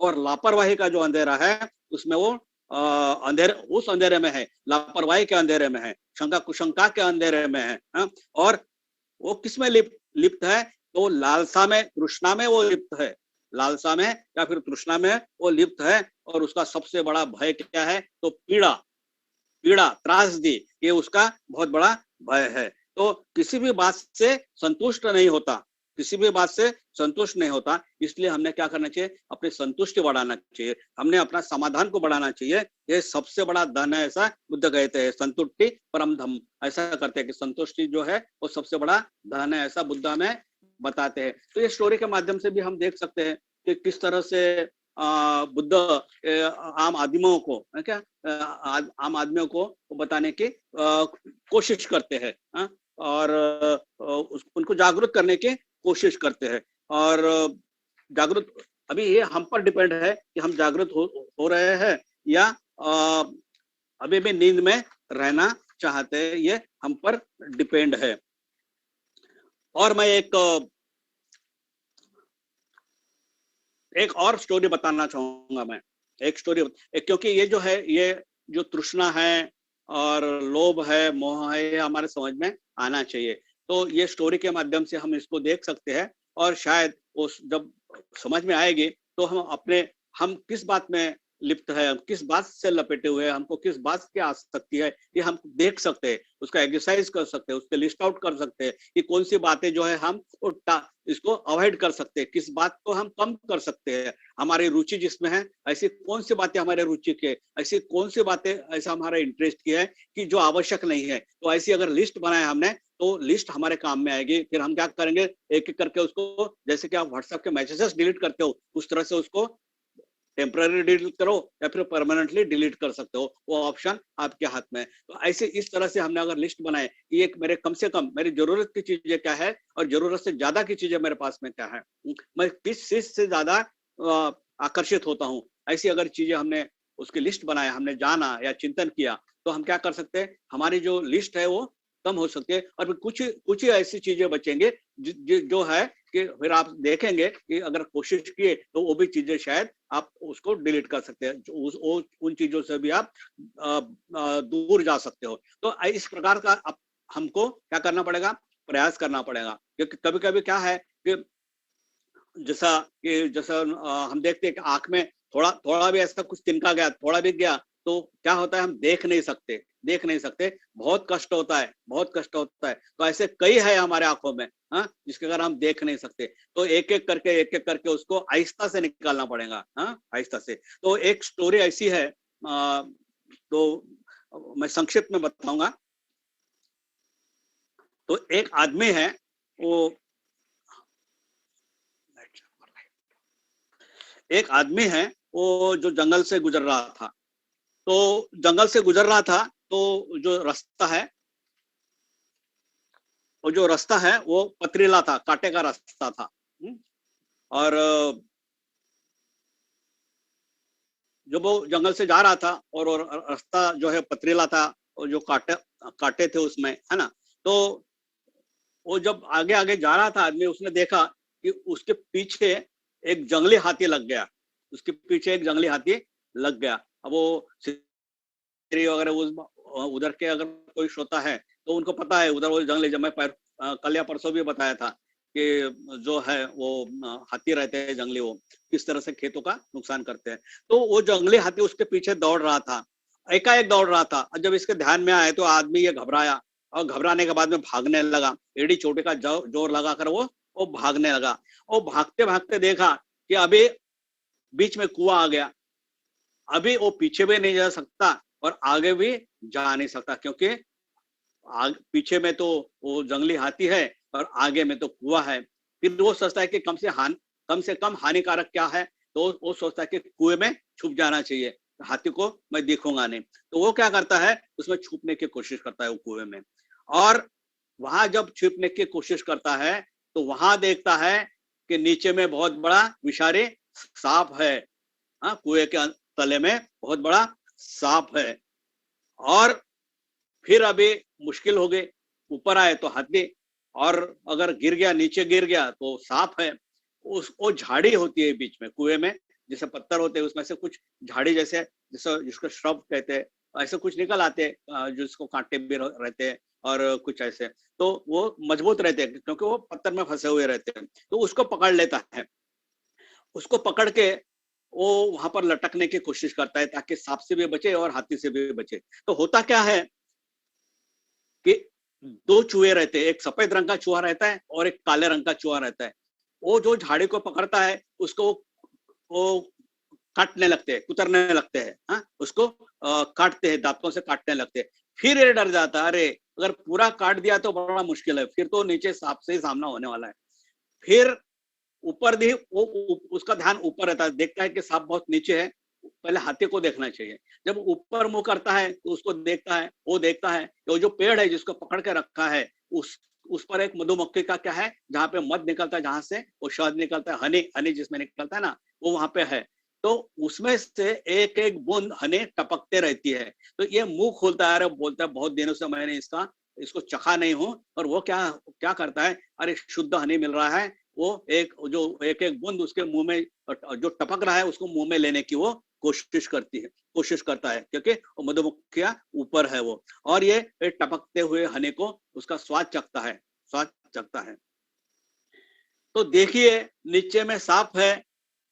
S1: और लापरवाही का जो अंधेरा है, उसमें वो अंधेरे, उस अंधेरे में है, लापरवाही के अंधेरे में है, शंका कुशंका के अंधेरे में है। और वो किसमें लिप्त है, तो लालसा में, तृष्णा में वो लिप्त है, लालसा में या फिर तृष्णा में वो लिप्त है। और उसका सबसे बड़ा भय क्या है, तो पीड़ा त्रासदी, ये उसका बहुत बड़ा भय है। तो किसी भी बात से संतुष्ट नहीं होता, किसी भी बात से संतुष्ट नहीं होता, इसलिए हमने क्या करना चाहिए, अपनी संतुष्टि बढ़ाना चाहिए, हमने अपना समाधान को बढ़ाना चाहिए। ये सबसे बड़ा धन है, ऐसा बुद्ध कहते हैं, संतुष्टि परम धम, ऐसा करते हैं कि संतुष्टि जो है वो सबसे बड़ा धन है, ऐसा बुद्ध हमें बताते हैं। तो ये स्टोरी के माध्यम से भी हम देख सकते हैं कि किस तरह से बुद्ध आम आदमियों को क्या आम आदमियों को बताने की कोशिश करते हैं, और उनको जागरूक करने की कोशिश करते हैं, और जागरूक अभी ये हम पर डिपेंड है कि हम जागृत हो रहे हैं या अभी भी नींद में रहना चाहते हैं, ये हम पर डिपेंड है। और मैं एक और स्टोरी बताना चाहूंगा। मैं एक स्टोरी क्योंकि ये जो है, ये जो तृष्णा है और लोभ है, मोह है, ये हमारे समझ में आना चाहिए। तो ये स्टोरी के माध्यम से हम इसको देख सकते हैं और शायद उस जब समझ में आएगी तो हम किस बात में लिप्त है, हम किस बात से लपेटे हुए हैं, हमको किस बात की आसक्ति है, ये हम देख सकते हैं, उसका एक्सरसाइज कर सकते हैं, उसके लिस्ट आउट कर सकते हैं कि कौन सी बातें जो है हम इसको अवॉइड कर सकते हैं, किस बात को हम कम कर सकते हैं। हमारी रुचि जिसमें है, ऐसी कौन सी बातें हमारे रुचि के, ऐसी कौन सी बातें ऐसा हमारा इंटरेस्ट की है कि जो आवश्यक नहीं है। तो ऐसी अगर लिस्ट बनाए हमने तो लिस्ट हमारे काम में आएगी। फिर हम क्या करेंगे, एक एक करके उसको, जैसे कि आप व्हाट्सएप के मैसेजेस डिलीट करते हो उस तरह से उसको टेम्पररी डिलीट करो या फिर परमानेंटली डिलीट कर सकते हो, वो ऑप्शन आपके हाथ में है। तो ऐसे इस तरह से हमने अगर लिस्ट बनाए कि एक मेरे कम से कम मेरी जरूरत की चीजें क्या है और जरूरत से ज्यादा की चीजें मेरे पास में क्या है, मैं किस चीज से ज्यादा आकर्षित होता हूँ, ऐसी अगर चीजें हमने उसकी लिस्ट बनाया, हमने जाना या चिंतन किया, तो हम क्या कर सकते हैं, हमारी जो लिस्ट है वो कम हो सकती है और कुछ ही ऐसी चीजें बचेंगे जो है कि फिर आप देखेंगे कि अगर कोशिश किए तो वो भी चीजें शायद आप उसको डिलीट कर सकते हैं, उन चीजों से भी आप दूर जा सकते हो। तो इस प्रकार का हमको क्या करना पड़ेगा, प्रयास करना पड़ेगा। क्योंकि कभी कभी क्या है कि जैसा हम देखते हैं कि आंख में थोड़ा थोड़ा भी ऐसा कुछ तिनका गया, थोड़ा भी गया, तो क्या होता है, हम देख नहीं सकते, बहुत कष्ट होता है, बहुत कष्ट होता है। तो ऐसे कई है हमारे आंखों में, हाँ, जिसके कारण हम देख नहीं सकते। तो एक एक करके उसको आहिस्ता से निकालना पड़ेगा, हाँ, आहिस्ता से। तो एक स्टोरी ऐसी है, तो मैं संक्षिप्त में बताऊंगा। तो एक आदमी है, वो एक आदमी है, वो जो जंगल से गुजर रहा था। तो जंगल से गुजर रहा था, तो जो रास्ता है वो पथरीला था, कांटे का रास्ता था। और जब वो जंगल से जा रहा था और रास्ता जो है पथरीला था और जो कांटे थे उसमें, है ना। तो वो जब आगे आगे जा रहा था आदमी, उसने देखा कि उसके पीछे एक जंगली हाथी लग गया, उसके पीछे एक जंगली हाथी लग गया। अब वो वगैरह उधर के अगर कोई श्रोता है तो उनको पता है, उधर वो जंगली, जब मैं कल या परसों भी बताया था कि जो है वो हाथी रहते हैं जंगली, वो किस तरह से खेतों का नुकसान करते हैं। तो वो जंगली हाथी उसके पीछे दौड़ रहा था, एकाएक दौड़ रहा था। जब इसके ध्यान में आया तो आदमी ये घबराया और घबराने के बाद में भागने लगा, एड़ी चोटी का जोर लगाकर वो भागने लगा। और भागते भागते देखा कि अभी बीच में कुआं आ गया, अभी वो पीछे भी नहीं जा सकता और आगे भी जा नहीं सकता, क्योंकि पीछे में तो वो जंगली हाथी है और आगे में तो कुआं है। फिर वो सोचता है कि कम से कम हानिकारक क्या है, तो वो सोचता है कि कुएं में छुप जाना चाहिए, हाथी को मैं देखूंगा नहीं। तो वो क्या करता है, उसमें छुपने की कोशिश करता है वो कुएं में। और वहां जब छुपने की कोशिश करता है तो वहां देखता है कि नीचे में बहुत बड़ा विषारी सांप है। हाँ, कुएं के तले में बहुत बड़ा सांप है। और फिर अभी मुश्किल हो गई, ऊपर आए तो हाथी, और अगर गिर गया, नीचे गिर गया तो सांप है। वो झाड़ी होती है बीच में कुएं में, जैसे पत्थर होते हैं उसमें से कुछ झाड़ी जैसे जिसको श्रब कहते हैं, ऐसे कुछ निकल आते हैं जिसको कांटे भी रहते हैं और कुछ ऐसे। तो वो मजबूत रहते हैं क्योंकि वो पत्थर में फंसे हुए रहते हैं। तो उसको पकड़ लेता है, उसको पकड़ के वो वहां पर लटकने की कोशिश करता है ताकि सांप से भी बचे और हाथी से भी बचे। तो होता क्या है कि दो चूहे रहते हैं, एक सफेद रंग का चूहा रहता है और एक काले रंग का चूहा रहता है। वो जो झाड़ी को पकड़ता है उसको वो काटने लगते हैं, कुतरने लगते हैं, हाँ, उसको काटते हैं, दांतों से काटने लगते हैं। फिर ये डर जाता है, अरे अगर पूरा काट दिया तो बड़ा मुश्किल है, फिर तो नीचे सांप से ही सामना होने वाला है। फिर ऊपर भी वो उसका ध्यान ऊपर रहता है, देखता है कि सांप बहुत नीचे है, पहले हाथी को देखना चाहिए। जब ऊपर मुंह करता है तो उसको देखता है, वो देखता है कि वो जो पेड़ है जिसको पकड़ के रखा है उस पर एक मधुमक्खी का क्या है, जहाँ पे मध निकलता है, जहां से वो शहद निकलता है, हनी हनी जिसमें निकलता है ना, वो वहां पे है, तो उसमें से एक एक बूंद हनी टपकते रहती है। तो ये मुंह खोलता है और बोलता है बहुत दिनों से मैंने इसको चखा नहीं हूँ। और वो क्या क्या करता है, अरे शुद्ध हनी मिल रहा है, वो एक एक बूंद उसके मुंह में जो टपक रहा है उसको मुंह में लेने की वो कोशिश करता है, क्योंकि मधुमक्खियां ऊपर है वो, और ये टपकते हुए हनी को उसका स्वाद चखता है। तो देखिए नीचे में सांप है,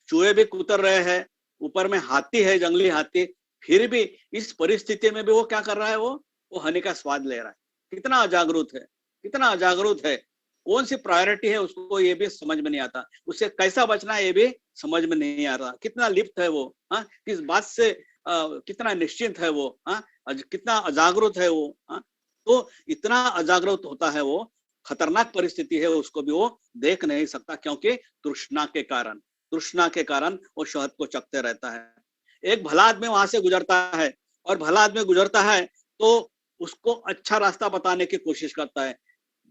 S1: चूहे भी कुतर रहे हैं, ऊपर में हाथी है, जंगली हाथी, फिर भी इस परिस्थिति में भी वो क्या कर रहा है, वो हनी का स्वाद ले रहा है। कितना अजागरूक है, कितना अजागरूक है, कौन सी प्रायोरिटी है उसको ये भी समझ में नहीं आता, उससे कैसा बचना है ये भी समझ में नहीं आ रहा, कितना लिप्त है वो, हाँ, किस बात से कितना निश्चिंत है वो, हाँ, कितना अजागरूक है वो, हाँ। तो इतना अजागरूक होता है वो, खतरनाक परिस्थिति है, उसको भी वो देख नहीं सकता, क्योंकि तृष्णा के कारण वो शहद को चखते रहता है। एक भला आदमी वहां से गुजरता है, और भला आदमी गुजरता है तो उसको अच्छा रास्ता बताने की कोशिश करता है,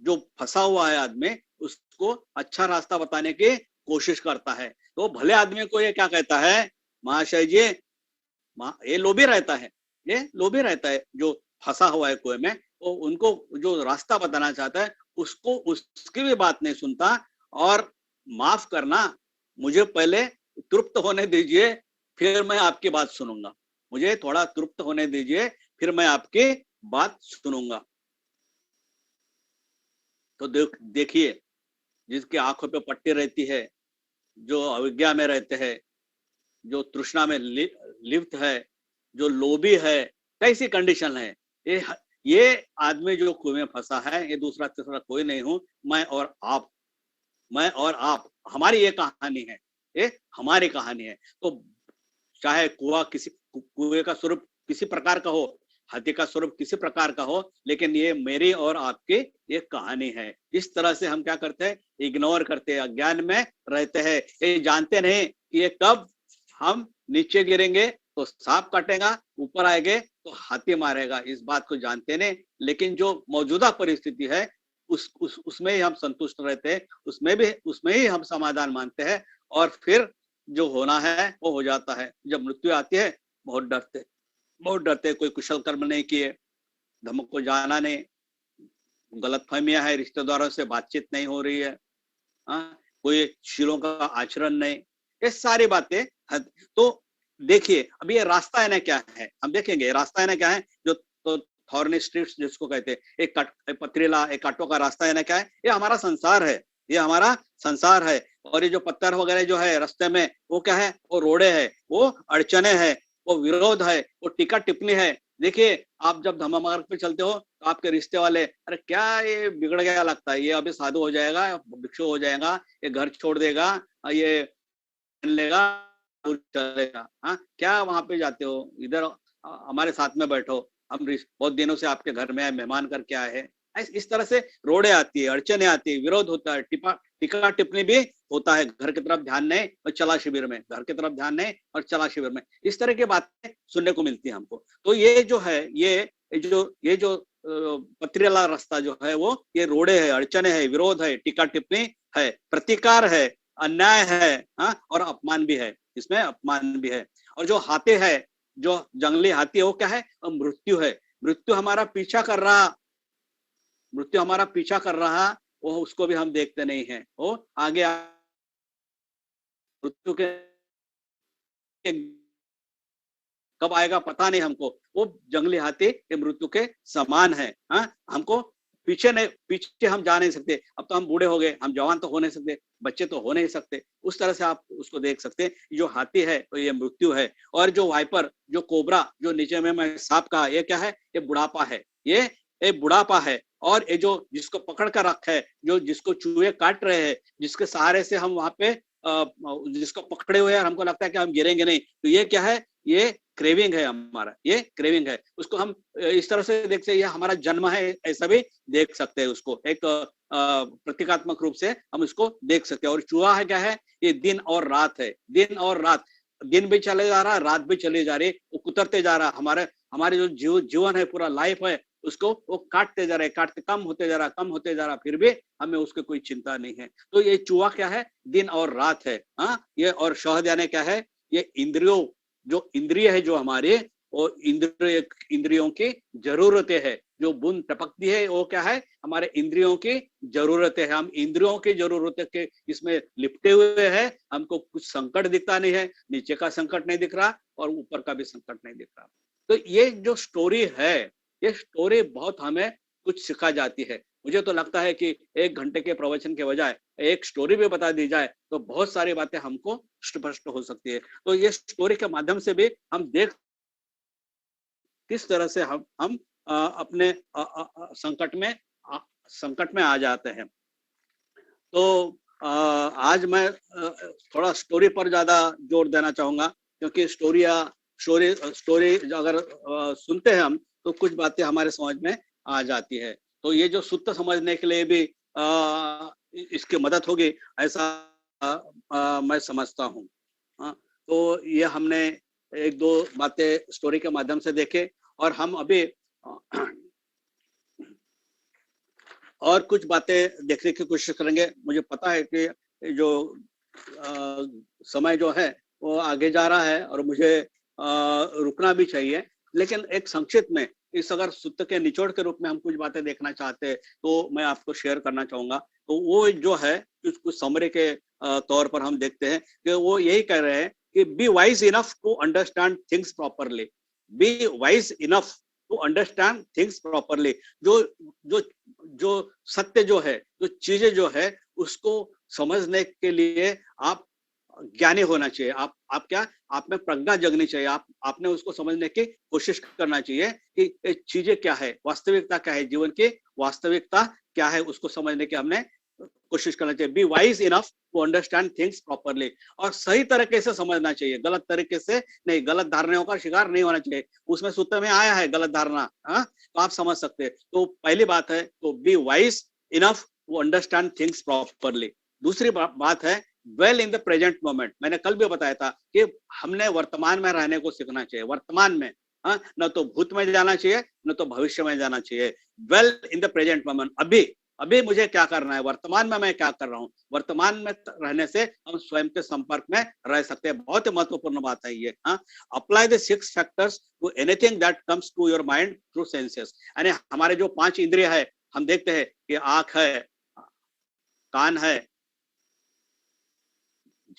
S1: जो फंसा हुआ है आदमी उसको अच्छा रास्ता बताने की कोशिश करता है। तो भले आदमी को ये क्या कहता है, महाशय जी, ये लोभी रहता है जो फंसा हुआ है कुएं में, तो उनको जो रास्ता बताना चाहता है उसको उसकी भी बात नहीं सुनता, और माफ करना, मुझे पहले तृप्त होने दीजिए, फिर मैं आपकी बात सुनूंगा, मुझे थोड़ा तृप्त होने दीजिए, फिर मैं आपकी बात सुनूंगा। तो देखिए, जिसकी आंखों पे पट्टी रहती है, जो अविज्ञा में रहते हैं, जो तृष्णा में लिप्त है, जो लोभी है, कैसी कंडीशन है ये आदमी जो कुएं में फंसा है, ये दूसरा तीसरा कोई नहीं हूं, मैं और आप, हमारी ये कहानी है, ये हमारी कहानी है। तो चाहे कुएं का स्वरूप किसी प्रकार का हो, हाथी का स्वरूप किसी प्रकार का हो, लेकिन ये मेरी और आपकी ये कहानी है। इस तरह से हम क्या करते हैं, इग्नोर करते हैं, अज्ञान में रहते हैं, ये जानते नहीं कि ये कब हम नीचे गिरेंगे तो सांप काटेगा, ऊपर आएंगे तो हाथी मारेगा, इस बात को जानते नहीं। लेकिन जो मौजूदा परिस्थिति है उसमें ही हम संतुष्ट रहते हैं, उसमें ही हम समाधान मानते हैं, और फिर जो होना है वो हो जाता है। जब मृत्यु आती है बहुत डरते, कोई कुशल कर्म नहीं किए, धर्म को जाना नहीं, गलतफहमियां है, रिश्तेदारों से बातचीत नहीं हो रही है, कोई शीलों का आचरण नहीं, ये सारी बातें। तो देखिए अब ये रास्ता है ना क्या है, हम देखेंगे रास्ता है ना क्या है, जो तो थॉर्नी स्ट्रीट्स जिसको कहते हैं, एक पथरीला एक कांटों का रास्ता है ना क्या है, ये हमारा संसार है, ये हमारा संसार है। और ये जो पत्थर वगैरह जो है रास्ते में, वो क्या है, वो रोड़े है, वो अड़चने है, वो विरोध है, वो टीका टिप्पणी है। देखिए आप जब धम्म मार्ग पे चलते हो तो आपके रिश्ते वाले, अरे क्या ये बिगड़ गया लगता है, ये अभी साधु हो जाएगा, भिक्षु हो जाएगा, ये घर छोड़ देगा, ये लेगा, चलेगा, हाँ क्या वहां पे जाते हो, इधर हमारे साथ में बैठो, हम बहुत दिनों से आपके घर में मेहमान करके आए हैं। इस तरह से रोड़े आती है, अड़चने आती है, विरोध होता है, टीका टिप्पणी भी होता है, घर की तरफ ध्यान नहीं और चला शिविर में, घर की तरफ ध्यान नहीं और चला शिविर में, इस तरह की बातें सुनने को मिलती है हमको। तो ये जो है, ये जो पथरीला रास्ता जो है, वो ये रोड़े है, अड़चने है, विरोध है, टीका टिप्पणी है, प्रतिकार है, अन्याय है, और अपमान भी है, इसमें अपमान भी है। और जो हाथी है, जो जंगली हाथी है, वो क्या है, मृत्यु है। मृत्यु हमारा पीछा कर रहा, वो उसको भी हम देखते नहीं है, वो आगे मृत्यु के कब आएगा पता नहीं हमको, वो जंगली हाथी ये मृत्यु के समान है। हमको पीछे हम जा नहीं सकते, अब तो हम बूढ़े हो गए, हम जवान तो हो नहीं सकते, बच्चे तो हो नहीं सकते, उस तरह से आप उसको देख सकते हैं। जो हाथी है तो ये मृत्यु है, और जो वाइपर, जो कोबरा, जो नीचे में मैं सांप कहा, ये क्या है, ये बुढ़ापा है, ये बुढ़ापा है। और ये जो जिसको पकड़ कर रखा है, जो जिसको चूहे काट रहे हैं, जिसके सहारे से हम वहां पे जिसको पकड़े हुए हैं, हमको लगता है कि हम गिरेंगे नहीं, तो ये क्या है, ये क्रेविंग है हमारा, ये क्रेविंग है। उसको हम इस तरह से देख सकते हैं, ये हमारा जन्म है, ऐसा भी देख सकते हैं उसको, एक प्रतीकात्मक रूप से हम इसको देख सकते हैं। और चूहा है क्या है, ये दिन और रात है, दिन और रात, दिन भी चले जा रहा है, रात भी चली जा रही है, वो कुतरते जा रहा है। हमारे जो जीवन है, पूरा लाइफ है, उसको वो काटते जा रहे, काटते कम होते जा रहा, कम होते जा रहा, फिर भी हमें उसकी कोई चिंता नहीं है। तो ये चूहा क्या है, दिन और रात है। हाँ, ये और शहद यानी क्या है, ये इंद्रियों, जो इंद्रिय है जो हमारे, वो इंद्रियों की जरूरतें है। जो बूंद टपकती है वो क्या है, हमारे इंद्रियों की जरूरतें है। हम इंद्रियों की जरूरतें के इसमें लिपटे हुए हैं। हमको कुछ संकट दिखता नहीं है, नीचे का संकट नहीं दिख रहा और ऊपर का भी संकट नहीं दिख रहा। तो ये जो स्टोरी है, ये स्टोरी बहुत हमें कुछ सिखा जाती है। मुझे तो लगता है कि 1 घंटे के प्रवचन के बजाय एक स्टोरी भी बता दी जाए तो बहुत सारी बातें हमको स्पष्ट हो सकती है। तो ये स्टोरी के माध्यम से भी हम देख किस तरह से हम अपने संकट में आ जाते हैं। तो आज मैं थोड़ा स्टोरी पर ज्यादा जोर देना चाहूंगा, क्योंकि स्टोरी अगर सुनते हैं हम तो कुछ बातें हमारे समझ में आ जाती है। तो ये जो सुत्त समझने के लिए भी इसकी मदद होगी, ऐसा मैं समझता हूँ। तो ये हमने 1-2 बातें स्टोरी के माध्यम से देखे, और हम अभी और कुछ बातें देखने की कोशिश करेंगे। मुझे पता है कि जो समय जो है वो आगे जा रहा है और मुझे रुकना भी चाहिए, लेकिन एक संक्षिप्त में इस अगर सूत्र के निचोड़ के रूप में हम कुछ बातें देखना चाहते हैं तो मैं आपको शेयर करना चाहूंगा। तो वो जो है कुछ समरी के तौर पर हम देखते हैं कि वो यही कह रहे हैं कि be wise enough to understand things properly, be wise enough to understand things properly. जो जो जो सत्य जो है, जो चीजें जो है, उसको समझने के लिए आप ज्ञानी होना चाहिए। आप में प्रज्ञा जगनी चाहिए। आपने उसको समझने की कोशिश करना चाहिए कि ये चीजें क्या है, वास्तविकता क्या है, जीवन की वास्तविकता क्या है, उसको समझने की हमने कोशिश करना चाहिए। Be wise enough to understand things properly, और सही तरीके से समझना चाहिए, गलत तरीके से नहीं, गलत धारणाओं का शिकार नहीं होना चाहिए। उसमें सूत्र में आया है गलत धारणा, तो आप समझ सकते हैं। तो पहली बात है, तो be wise enough to understand things properly. दूसरी बात है well in the present moment. मैंने कल भी बताया था कि हमने वर्तमान में रहने को सीखना चाहिए। वर्तमान में, न तो भूत में जाना चाहिए, न तो भविष्य में जाना चाहिए। Well in the present moment, अभी मुझे क्या करना है, वर्तमान में मैं क्या कर रहा हूँ। वर्तमान में रहने से हम स्वयं के संपर्क में रह सकते हैं। बहुत ही महत्वपूर्ण बात है ये। Apply the 6 factors to anything that comes to your mind through senses. यानी हमारे जो 5 इंद्रिय है, हम देखते हैं कि आंख है, कान है,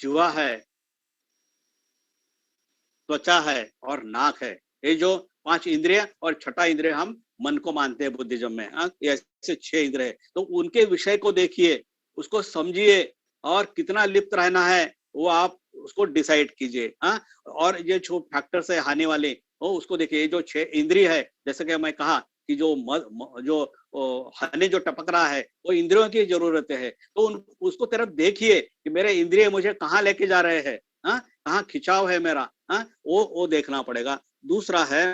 S1: जुआ है, त्वचा है और नाक है। ये जो 5 इंद्रिय, और छठा इंद्रिय हम मन को मानते हैं बुद्धिज्म में। ऐसे 6 इंद्रिय है। तो उनके विषय को देखिए, उसको समझिए, और कितना लिप्त रहना है वो आप उसको डिसाइड कीजिए। और ये जो फैक्टर्स है हानि वाले, वो उसको देखिए। जो 6 इंद्रिय है, जैसे कि मैं कहा कि जो हनी जो टपक रहा है वो इंद्रियों की जरूरत है। तो उसको तरफ देखिए कि मेरे इंद्रिय मुझे कहाँ लेके जा रहे हैं, कहाँ खिंचाव है मेरा, वो देखना पड़ेगा। दूसरा है,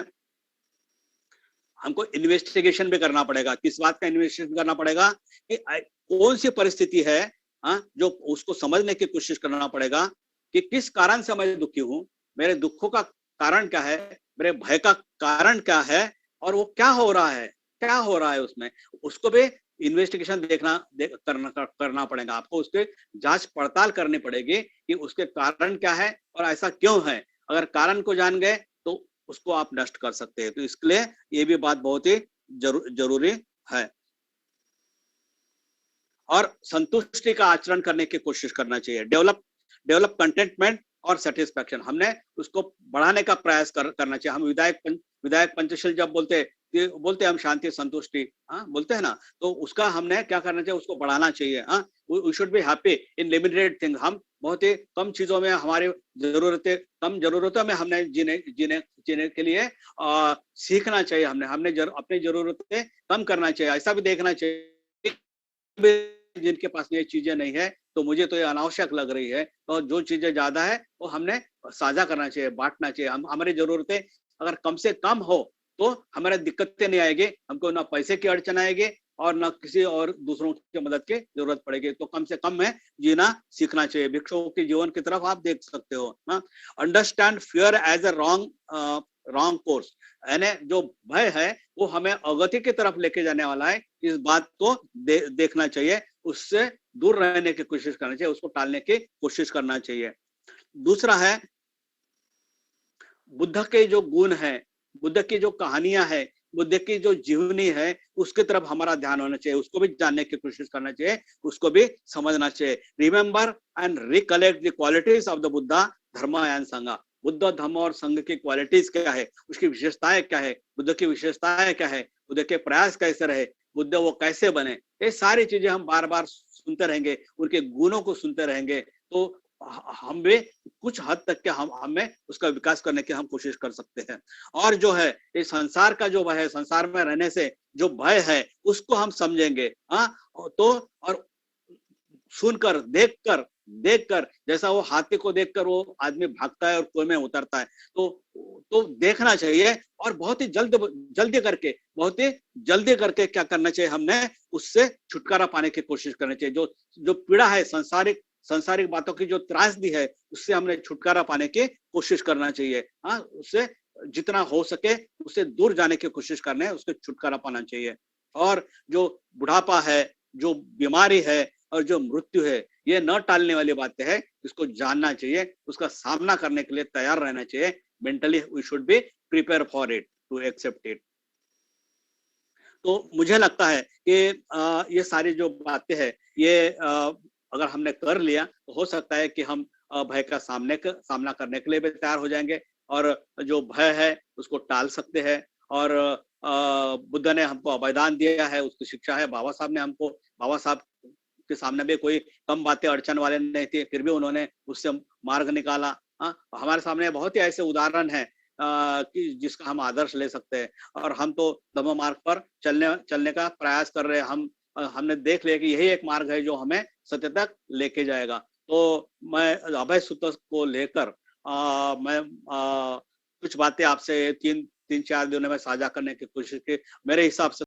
S1: हमको इन्वेस्टिगेशन भी करना पड़ेगा। किस बात का इन्वेस्टिगेशन करना पड़ेगा कि कौन सी परिस्थिति है, जो उसको समझने की कोशिश करना पड़ेगा कि किस कारण से मैं दुखी हूँ, मेरे दुखों का कारण क्या है, मेरे भय का कारण क्या है, और वो क्या हो रहा है उसमें, उसको भी इन्वेस्टिगेशन करना पड़ेगा। आपको उसके जांच पड़ताल करनी पड़ेगी कि उसके कारण क्या है और ऐसा क्यों है। अगर कारण को जान गए तो उसको आप नष्ट कर सकते हैं। तो इसके लिए ये भी बात बहुत ही जरूरी है। और संतुष्टि का आचरण करने की कोशिश करना चाहिए। डेवलप कंटेंटमेंट और सेटिस्फैक्शन, हमने उसको बढ़ाने का प्रयास करना चाहिए। हम विधायक पंचशील जब बोलते हैं हम शांति संतुष्टि बोलते हैं ना, तो उसका हमने क्या करना चाहिए, उसको बढ़ाना चाहिए। We should be happy in limited thing. हम बहुत ही कम चीजों में, हमारी कम जरूरतों में हमने जीने के लिए सीखना चाहिए। हमने अपनी जरूरतें कम करना चाहिए। ऐसा भी देखना चाहिए जिनके पास ये चीजें नहीं है तो मुझे तो ये अनावश्यक लग रही है, और जो चीजें ज्यादा है वो हमने साझा करना चाहिए, बांटना चाहिए। हमारी जरूरतें अगर कम से कम हो तो हमारे दिक्कतें नहीं आएगी। हमको ना पैसे की अड़चन आएगी, और न किसी और दूसरों की मदद की जरूरत पड़ेगी। तो कम से कम में जीना सीखना चाहिए। भिक्षुओं के जीवन की तरफ आप देख सकते हो ना। Understand fear as a wrong course, यानी जो भय है वो हमें अवगति की तरफ लेके जाने वाला है, इस बात को देखना चाहिए, उससे दूर रहने की कोशिश करनी चाहिए, उसको टालने की कोशिश करना चाहिए। दूसरा है बुद्ध के जो गुण है, बुद्ध की जो कहानियां है, बुद्ध की जो जीवनी है, उसकी तरफ हमारा ध्यान होना चाहिए, उसको भी जानने की कोशिश करना चाहिए, उसको भी समझना चाहिए। Remember and recollect the qualities of the Buddha धर्म एंड संघ। बुद्ध धर्म और संघ की क्वालिटीज क्या है, उसकी विशेषताएं क्या है, बुद्ध की विशेषताएं क्या है, बुद्ध के प्रयास कैसे रहे, बुद्ध वो कैसे बने, ये सारी चीजें हम बार बार सुनते रहेंगे, उनके गुणों को सुनते रहेंगे, तो हम भी कुछ हद तक के हमें उसका विकास करने की हम कोशिश कर सकते हैं। और जो है इस संसार का जो भय है, संसार में रहने से जो भय है उसको हम समझेंगे। हाँ, तो और सुनकर देखकर जैसा वो हाथी को देखकर वो आदमी भागता है और कुएं में उतरता है, तो देखना चाहिए और बहुत ही जल्दी करके क्या करना चाहिए, हमने उससे छुटकारा पाने की कोशिश करनी चाहिए। जो जो पीड़ा है, सांसारिक बातों की जो त्रासदी है, उससे हमने छुटकारा पाने की कोशिश करना चाहिए। हाँ, उससे जितना हो सके उससे दूर जाने की कोशिश करना है, उससे छुटकारा पाना चाहिए। और जो बुढ़ापा है, जो बीमारी है और जो मृत्यु है, ये न टालने वाली बातें हैं, इसको जानना चाहिए, उसका सामना करने के लिए तैयार रहना चाहिए। Mentally we should be prepare for it, to accept it. तो मुझे लगता है कि ये सारी जो बातें हैं, ये अगर हमने कर लिया तो हो सकता है कि हम भय का सामना करने के लिए भी तैयार हो जाएंगे और जो भय है उसको टाल सकते हैं। और बुद्ध ने हमको अभयदान दिया है, उसकी शिक्षा है। बाबा साहब के सामने भी कोई कम बातें अड़चन वाले नहीं थे, फिर भी उन्होंने उससे मार्ग निकाला। हमारे सामने बहुत ही ऐसे उदाहरण है कि जिसका हम आदर्श ले सकते हैं, और हम तो धम्म मार्ग पर चलने का प्रयास कर रहे हैं। हमने देख लिया कि यही एक मार्ग है जो हमें सत्य तक लेके जाएगा। तो मैं अभय सूत्र को लेकर मैं कुछ बातें आपसे तीन चार दिनों में साझा करने की कोशिश की। मेरे हिसाब से